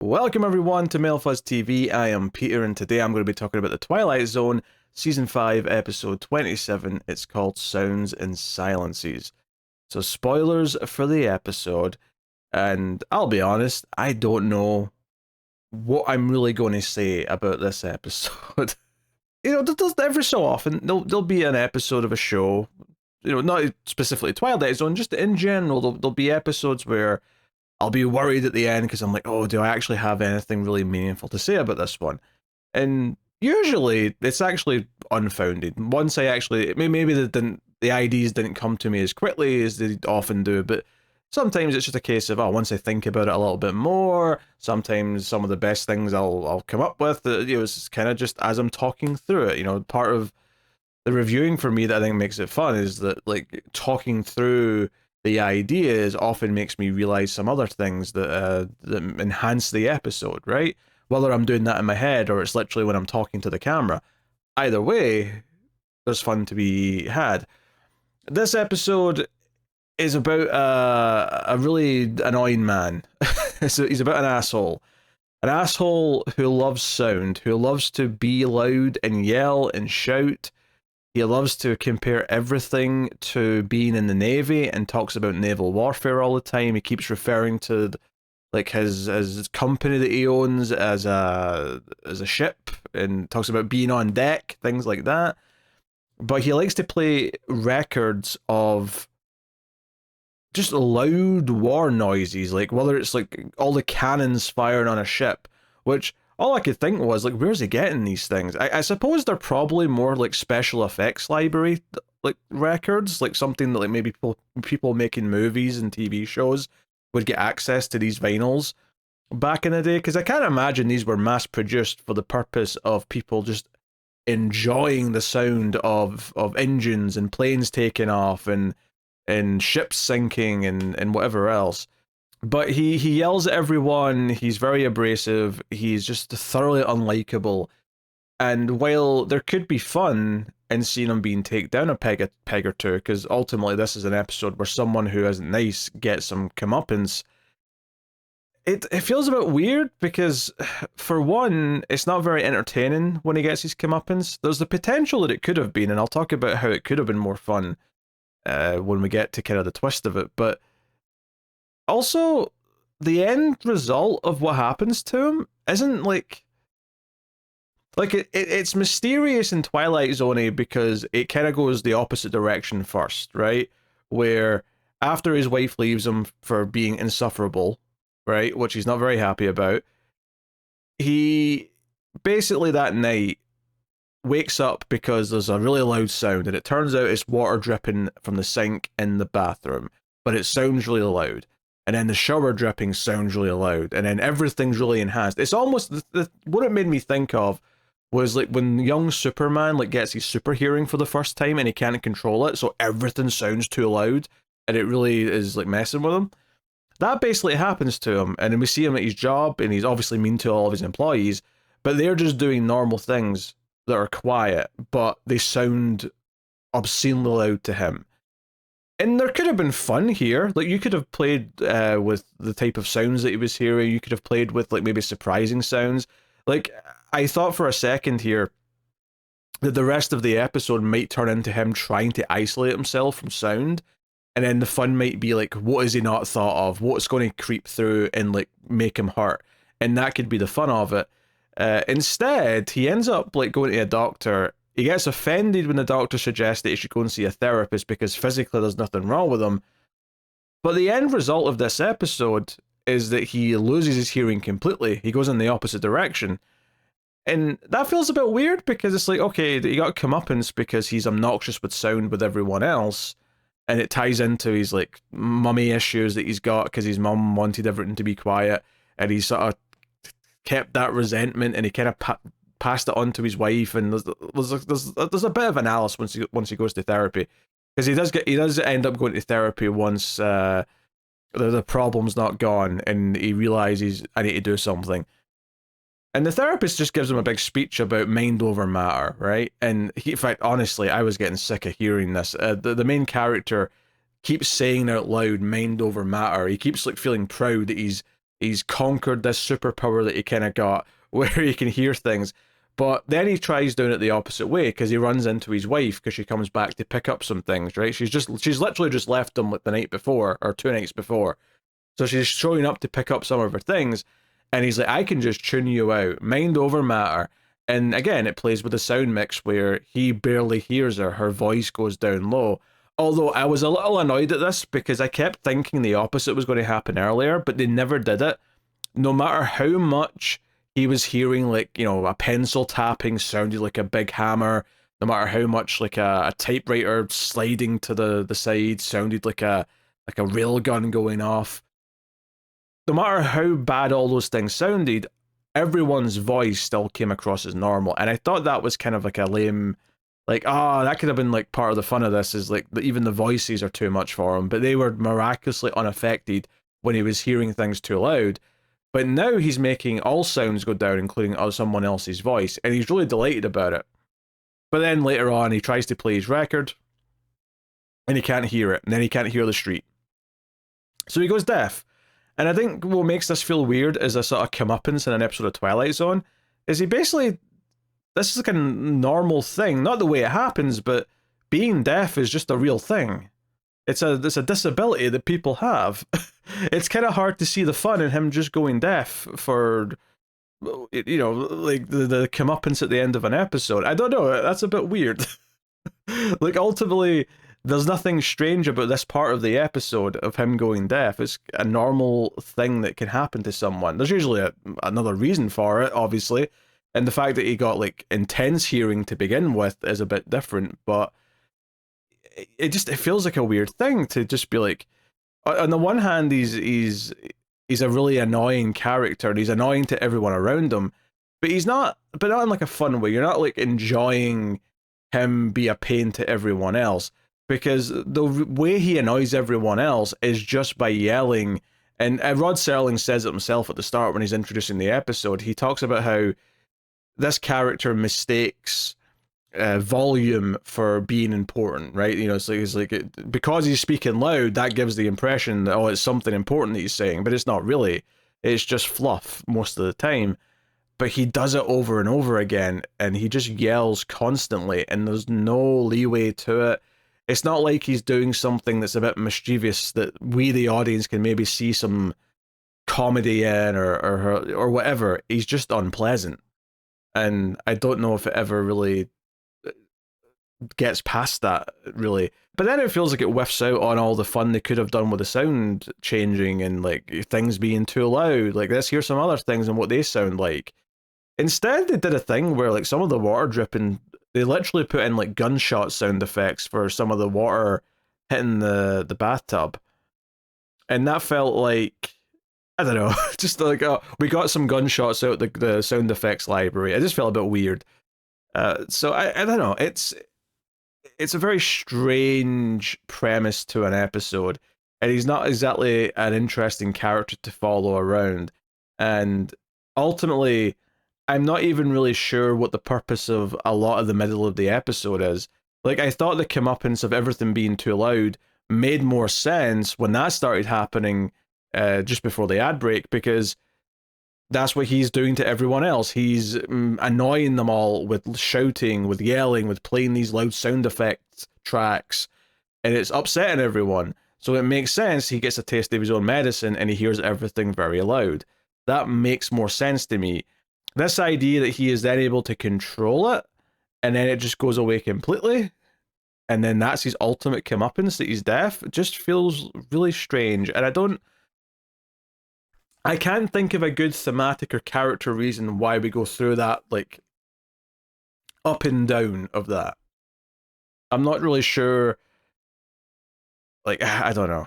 Welcome everyone to MailFuzz TV. I am Peter and today I'm going to be talking about the Twilight Zone Season 5 Episode 27. It's called Sounds and Silences. So spoilers for the episode, and I'll be honest, I don't know what I'm really going to say about this episode. There's every so often there'll be an episode of a show, not specifically Twilight Zone, just in general, there'll be episodes where I'll be worried at the end because I'm like, oh, do I actually have anything really meaningful to say about this one? And usually it's actually unfounded. Once I actually, maybe the ideas didn't come to me as quickly as they often do, but sometimes it's just a case of, once I think about it a little bit more, sometimes some of the best things I'll come up with, it's kind of just as I'm talking through it. Part of the reviewing for me that I think makes it fun is that, like, talking through the ideas often makes me realize some other things that enhance the episode, right? Whether I'm doing that in my head or it's literally when I'm talking to the camera. Either way, there's fun to be had. This episode is about a really annoying man. So he's about an asshole. An asshole who loves sound, who loves to be loud and yell and shout. He loves to compare everything to being in the Navy and talks about naval warfare all the time. He keeps referring to like his company that he owns as a ship and talks about being on deck, things like that. But he likes to play records of just loud war noises, like whether it's like all the cannons firing on a ship, which all I could think was, like, where's he getting these things? I suppose they're probably more like special effects library like records, like something that like maybe people making movies and TV shows would get access to these vinyls back in the day, because I can't imagine these were mass produced for the purpose of people just enjoying the sound of engines and planes taking off and ships sinking and whatever else. But he yells at everyone, he's very abrasive, he's just thoroughly unlikable. And while there could be fun in seeing him being taken down a peg or two, because ultimately this is an episode where someone who isn't nice gets some comeuppance, it feels a bit weird because, for one, it's not very entertaining when he gets his comeuppance. There's the potential that it could have been, and I'll talk about how it could have been more fun when we get to kind of the twist of it, but also, the end result of what happens to him isn't like it's mysterious in Twilight Zone because it kind of goes the opposite direction first, right? Where after his wife leaves him for being insufferable, right, which he's not very happy about, he basically that night wakes up because there's a really loud sound, and it turns out it's water dripping from the sink in the bathroom, but it sounds really loud. And then the shower dripping sounds really loud, and then everything's really enhanced. It's almost what it made me think of was like when young Superman like gets his super hearing for the first time and he can't control it, so everything sounds too loud, and it really is like messing with him. That basically happens to him, and then we see him at his job, and he's obviously mean to all of his employees, but they're just doing normal things that are quiet, but they sound obscenely loud to him. And there could have been fun here. Like, you could have played with the type of sounds that he was hearing. You could have played with, like, maybe surprising sounds. Like, I thought for a second here that the rest of the episode might turn into him trying to isolate himself from sound. And then the fun might be, like, what has he not thought of? What's going to creep through and, like, make him hurt? And that could be the fun of it. Instead, he ends up, like, going to a doctor. He gets offended when the doctor suggests that he should go and see a therapist because physically there's nothing wrong with him. But the end result of this episode is that he loses his hearing completely. He goes in the opposite direction. And that feels a bit weird because it's like, okay, he got comeuppance because he's obnoxious with sound with everyone else. And it ties into his, like, mummy issues that he's got because his mum wanted everything to be quiet. And he sort of kept that resentment and he kind of passed it on to his wife, and there's a bit of analysis once he goes to therapy, because he does end up going to therapy once the problem's not gone and he realizes I need to do something, and the therapist just gives him a big speech about mind over matter, right? And in fact, honestly, I was getting sick of hearing this. The main character keeps saying out loud mind over matter. He keeps like feeling proud that he's he's conquered this superpower that he kind of got where he can hear things. But then he tries doing it the opposite way because he runs into his wife because she comes back to pick up some things, right? She's literally just left him like the night before or 2 nights before. So she's showing up to pick up some of her things, and he's like, I can just tune you out, mind over matter. And again, it plays with the sound mix where he barely hears her. Her voice goes down low. Although I was a little annoyed at this because I kept thinking the opposite was going to happen earlier, but they never did it. No matter how much he was hearing, like, you know, a pencil tapping sounded like a big hammer, no matter how much like a typewriter sliding to the side sounded like a rail gun going off. No matter how bad all those things sounded, everyone's voice still came across as normal. And I thought that was kind of like a lame, like, that could have been like part of the fun of this, is like even the voices are too much for him, but they were miraculously unaffected when he was hearing things too loud. But now he's making all sounds go down, including someone else's voice, and he's really delighted about it. But then later on, he tries to play his record, and he can't hear it, and then he can't hear the street. So he goes deaf. And I think what makes this feel weird as a sort of comeuppance in an episode of Twilight Zone is he basically, this is like a normal thing, not the way it happens, but being deaf is just a real thing. It's a disability that people have. It's kind of hard to see the fun in him just going deaf for, you know, like the comeuppance at the end of an episode. I don't know, that's a bit weird. Like, ultimately, there's nothing strange about this part of the episode of him going deaf. It's a normal thing that can happen to someone. There's usually another reason for it, obviously, and the fact that he got like intense hearing to begin with is a bit different, but it feels like a weird thing to just be like, on the one hand, he's a really annoying character and he's annoying to everyone around him, but not in like a fun way. You're not like enjoying him be a pain to everyone else, because the way he annoys everyone else is just by yelling. And Rod Serling says it himself at the start when he's introducing the episode. He talks about how this character mistakes volume for being important, right? You know, it's like because he's speaking loud, that gives the impression that, oh, it's something important that he's saying, but it's not really. It's just fluff most of the time. But he does it over and over again, and he just yells constantly, and there's no leeway to it. It's not like he's doing something that's a bit mischievous that we, the audience, can maybe see some comedy in or whatever. He's just unpleasant. And I don't know if it ever really gets past that, really. But then it feels like it whiffs out on all the fun they could have done with the sound changing and like things being too loud. Like, let's hear some other things and what they sound like. Instead, they did a thing where like some of the water dripping, they literally put in like gunshot sound effects for some of the water hitting the bathtub. And that felt like, I don't know, just like, we got some gunshots out the sound effects library. It just felt a bit weird. So I don't know, it's a very strange premise to an episode, and he's not exactly an interesting character to follow around. And ultimately, I'm not even really sure what the purpose of a lot of the middle of the episode is. Like, I thought the comeuppance of everything being too loud made more sense when that started happening just before the ad break, because that's what he's doing to everyone else. He's annoying them all with shouting, with yelling, with playing these loud sound effects tracks, and it's upsetting everyone. So it makes sense he gets a taste of his own medicine and he hears everything very loud. That makes more sense to me. This idea that he is then able to control it, and then it just goes away completely, and then that's his ultimate comeuppance, that he's deaf, just feels really strange. And I can't think of a good thematic or character reason why we go through that, like, up and down of that. I'm not really sure. Like, I don't know.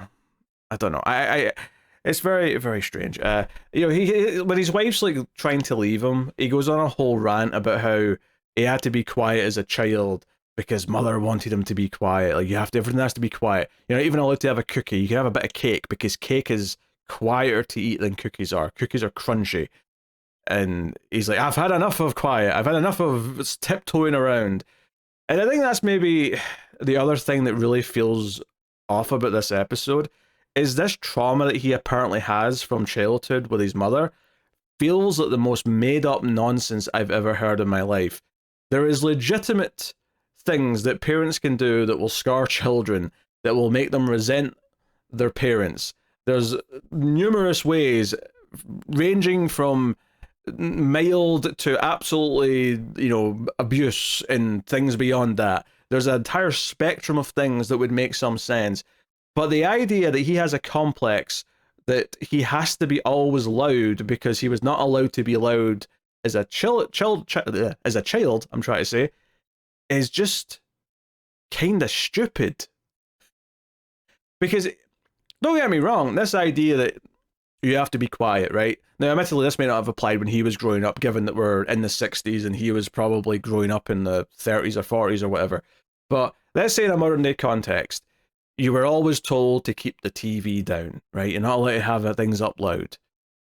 It's very, very strange. You know, he when his wife's like trying to leave him, he goes on a whole rant about how he had to be quiet as a child because mother wanted him to be quiet. Like, everything has to be quiet. You're not even allowed to have a cookie. You can have a bit of cake because cake is quieter to eat than cookies are. Cookies are crunchy. And he's like, I've had enough of quiet. I've had enough of tiptoeing around. And I think that's maybe the other thing that really feels off about this episode is this trauma that he apparently has from childhood with his mother feels like the most made up nonsense I've ever heard in my life. There is legitimate things that parents can do that will scar children, that will make them resent their parents. There's numerous ways, ranging from mild to absolutely, abuse and things beyond that. There's an entire spectrum of things that would make some sense. But the idea that he has a complex that he has to be always loud because he was not allowed to be loud as a child, I'm trying to say, is just kind of stupid. Because, don't get me wrong, this idea that you have to be quiet, right? Now, admittedly, this may not have applied when he was growing up, given that we're in the 60s and he was probably growing up in the 30s or 40s or whatever. But let's say in a modern day context, you were always told to keep the TV down, right? You're not allowed to have things up loud.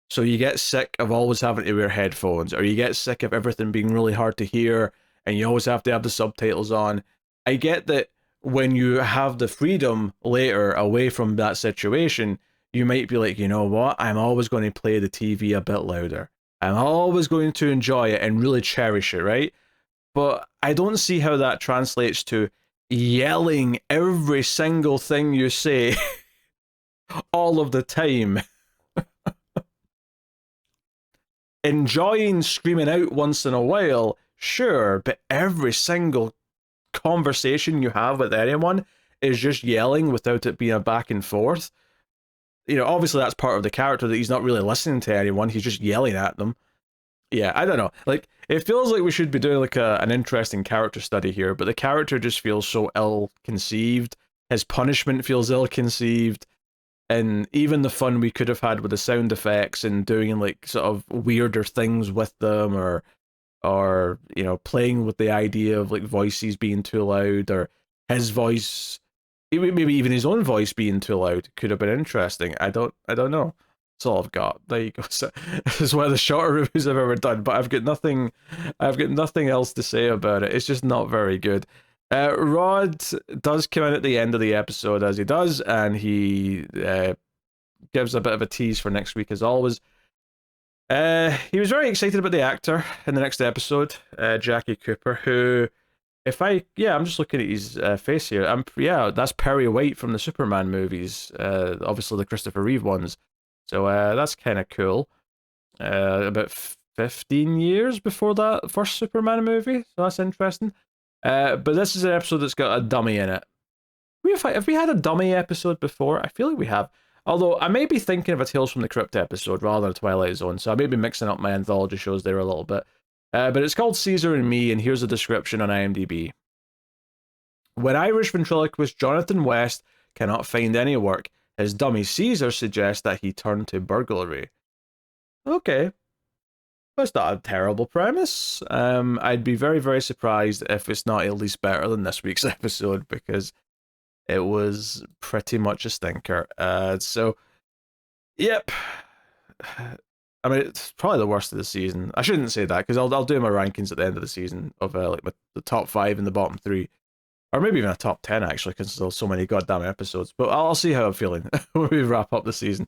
So you get sick of always having to wear headphones, or you get sick of everything being really hard to hear, and you always have to have the subtitles on. I get that when you have the freedom later away from that situation, you might be like, you know what? I'm always going to play the TV a bit louder. I'm always going to enjoy it and really cherish it, right? But I don't see how that translates to yelling every single thing you say all of the time. Enjoying screaming out once in a while, sure, but every single conversation you have with anyone is just yelling without it being a back and forth. Obviously that's part of the character, that he's not really listening to anyone, he's just yelling at them. Yeah, I don't know. Like, it feels like we should be doing like an interesting character study here, but the character just feels so ill-conceived. His punishment feels ill-conceived, and even the fun we could have had with the sound effects and doing like sort of weirder things with them, or playing with the idea of like voices being too loud, or his voice, maybe even his own voice being too loud, could have been interesting. I don't know. That's all I've got. There you go. So, this is one of the shorter reviews I've ever done, but I've got nothing else to say about it. It's just not very good. Rod does come in at the end of the episode, as he does, and he gives a bit of a tease for next week, as always. He was very excited about the actor in the next episode, Jackie Cooper, who, I'm just looking at his face here. That's Perry White from the Superman movies, obviously the Christopher Reeve ones. So that's kind of cool. About 15 years before that first Superman movie, so that's interesting. But this is an episode that's got a dummy in it. Have we had a dummy episode before? I feel like we have. Although I may be thinking of a Tales from the Crypt episode rather than a Twilight Zone, so I may be mixing up my anthology shows there a little bit. But it's called Caesar and Me, and here's a description on IMDb. When Irish ventriloquist Jonathan West cannot find any work, his dummy Caesar suggests that he turn to burglary. Okay. That's not a terrible premise. I'd be very, very surprised if it's not at least better than this week's episode, because it was pretty much a stinker. So, yep. I mean, it's probably the worst of the season. I shouldn't say that, because I'll do my rankings at the end of the season of the top 5 and the bottom 3. Or maybe even a top 10, actually, because there's so many goddamn episodes. But I'll see how I'm feeling when we wrap up the season.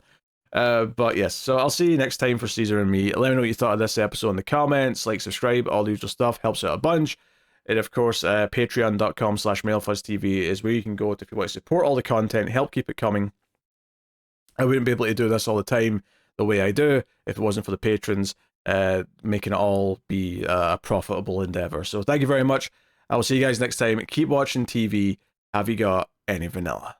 But yes, so I'll see you next time for Caesar and Me. Let me know what you thought of this episode in the comments. Like, subscribe, all the usual stuff. Helps out a bunch. And of course, patreon.com/MailFuzzTV is where you can go if you want to support all the content, help keep it coming. I wouldn't be able to do this all the time the way I do if it wasn't for the patrons, making it all be a profitable endeavor. So thank you very much. I will see you guys next time. Keep watching TV. Have you got any vanilla?